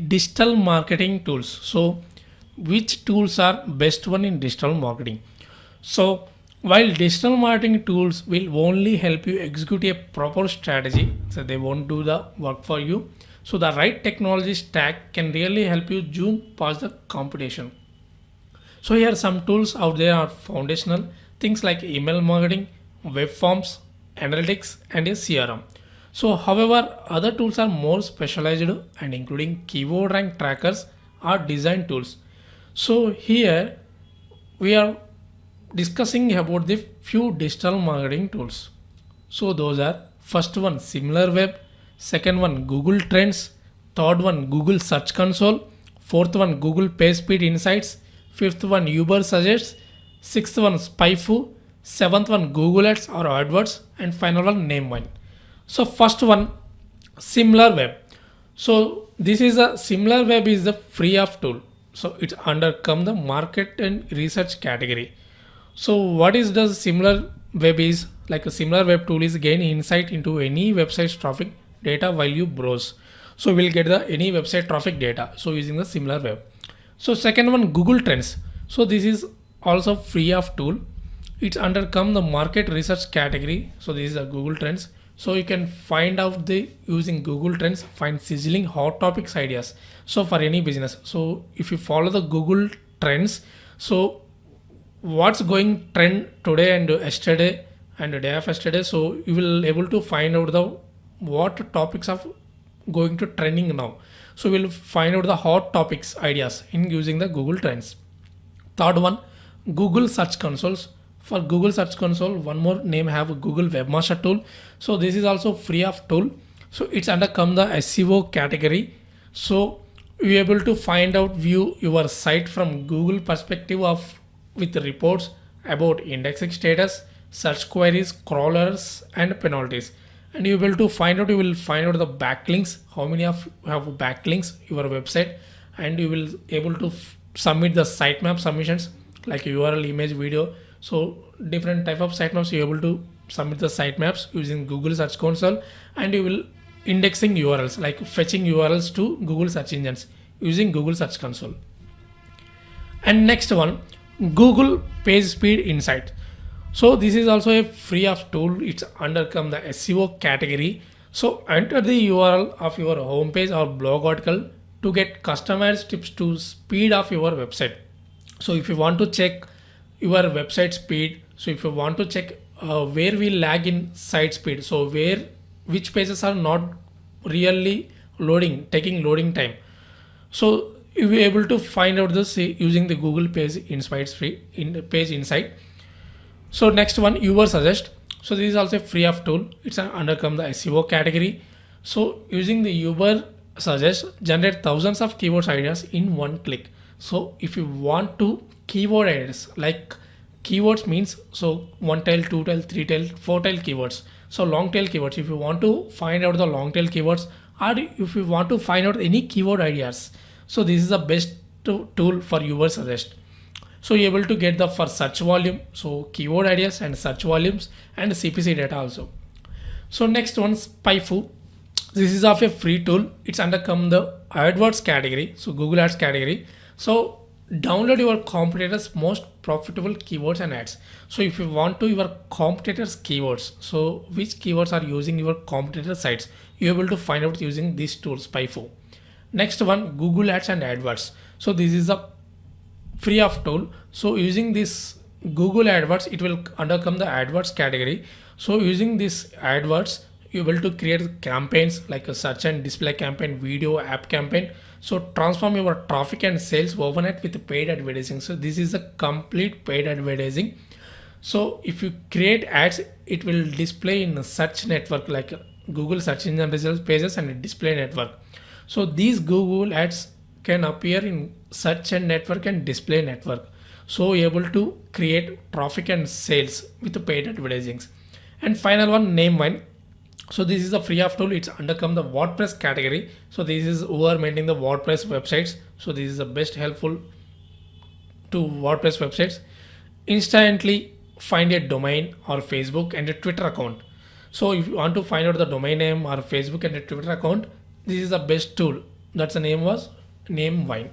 digital marketing tools. So which tools are best one in digital marketing? So while digital marketing tools will only help you execute a proper strategy, so they won't do the work for you. So the right technology stack can really help you zoom past the competition. So here some tools out there are foundational things like email marketing, web forms, analytics, and a CRM. So however, other tools are more specialized and including keyword rank trackers or design tools. So here we are discussing about the few digital marketing tools. So those are first one SimilarWeb, second one Google Trends, third one Google Search Console, fourth one Google Pagespeed Insights, fifth one Uber Suggests, sixth one Spyfu, seventh one Google Ads or Adwords, and final one Name1. So first one SimilarWeb. So this is a SimilarWeb is the free of tool. So it's under come the market and research category. So what is the similar web is like a similar web tool is gain insight into any website's traffic data while you browse. So we'll get the any website traffic data. So using the similar web. So second one Google Trends. So this is also free of tool. It's under come the market research category. So this is a Google Trends. So you can find out the using Google Trends, find sizzling hot topics ideas. So for any business. So if you follow the Google Trends, so what's going trend today and yesterday and the day of yesterday, so you will able to find out the what topics are going to trending now. So we'll find out the hot topics ideas in using the Google Trends. Third one Google Search Consoles. For Google Search Console, one more name have Google Webmaster tool. So this is also free of tool. So it's under come the SEO category. So you able to find out view your site from Google perspective of with reports about indexing status, search queries, crawlers, and penalties. And you will to find out you will find out the backlinks, how many of you have backlinks your website, and you will able to submit the sitemap submissions like URL, image, video. So different type of sitemaps you able to submit the sitemaps using Google Search Console, and you will indexing URLs like fetching URLs to Google search engines using Google Search Console. And next one Google Pagespeed Insight. So this is also a free of tool. It's under come the SEO category. So enter the URL of your homepage or blog article to get customized tips to speed of your website. So if you want to check your website speed, so if you want to check where we lag in site speed, so where which pages are not really loading, taking loading time, so you'll be able to find out this using the Google Page Insights free in Page Insight. So next one Uber Suggest. So this is also a free of tool. It's under come the SEO category. So using the Uber Suggest generate thousands of keywords ideas in one click. So if you want to keyword ideas like keywords means so one tail, two tail, three tail, four tail keywords. So long tail keywords. If you want to find out the long tail keywords, or if you want to find out any keyword ideas, so this is the best tool for Uber Suggest. So you're able to get the for search volume, so keyword ideas and search volumes and CPC data also. So next one Spyfu. This is of a free tool. It's under come the AdWords category, so Google Ads category. So download your competitors most profitable keywords and ads. So if you want to your competitors keywords, so which keywords are using your competitor sites, you're able to find out using this tool Spyfu. Next one Google Ads and AdWords. So this is a free of tool. So using this Google AdWords, it will undercome the AdWords category. So using this AdWords, you're able to create campaigns like a search and display campaign, video, app campaign. So transform your traffic and sales overnight with paid advertising. So this is a complete paid advertising. So if you create ads, it will display in a search network like Google search engine results pages and a display network. So these Google ads can appear in search and network and display network. So you're able to create traffic and sales with the paid advertising. And final one Name1. So this is a free of tool. It's undercome the WordPress category. So this is who are maintaining the WordPress websites. So this is the best helpful to WordPress websites. Instantly find a domain or Facebook and a Twitter account. So if you want to find out the domain name or Facebook and a Twitter account, this is the best tool. That's the name was name wine.